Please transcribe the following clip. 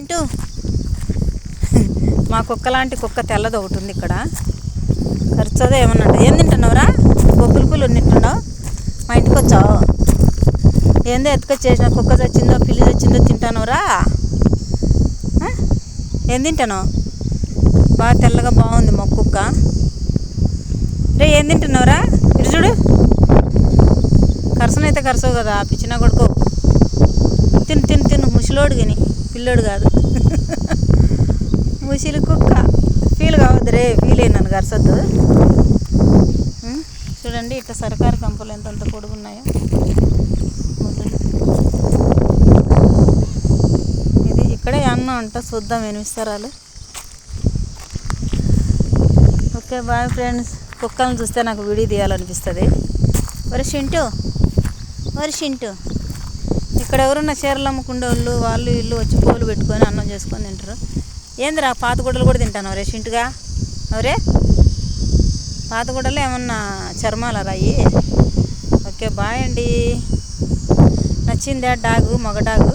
అంటూ మా కుక్క లాంటి కుక్క తెల్లది ఒకటి ఉంది ఇక్కడ. ఖర్చుదో ఏమన్నా ఏం తింటున్నావురా? బొబ్బులు పూలు తింటున్నావు. మా ఇంటికి వచ్చావు ఏందో ఎత్తుకొచ్చేసిన కుక్క చచ్చిందో పిల్లి చచ్చిందో తింటానురా. ఏం తింటాను? బాగా తెల్లగా బాగుంది మా కుక్క. రే ఏం తింటున్నావురా? ఇటు చూడు. కరసనైతే కరసవు కదా పిచ్చినా కొడుకో. తిను తిను తిను ముసలోడు కానీ పిల్లోడు కాదు. ముసిలి కుక్క ఫీల్ కావద్దు రే. ఫీల్ అయ్యి నన్ను కరసొద్దు. చూడండి ఇట్లా సర్కారు కంపలు ఎంతంత పొడుగున్నాయో ముద్దులు. ఇది ఇక్కడే అన్నం అంట. చూద్దాం ఎనిమిస్తరాలు. Okay bye friends. కుక్కలను చూస్తే నాకు వీడియో తీయాలనిపిస్తుంది. వరి చింటూ ఇక్కడ ఎవరున్నా చీరలు అమ్ముకుండే వాళ్ళు ఇల్లు వచ్చి పూలు పెట్టుకొని అన్నం చేసుకొని తింటారు. ఏందిరా పాతగుడ్డలు కూడా తింటాను రే చింటుగా. అవరే పాతగుడ్డలు ఏమన్నా చర్మాలు రాయి. ఓకే బాయ్ అండి. నచ్చిందా డాగు? మగ డాగు.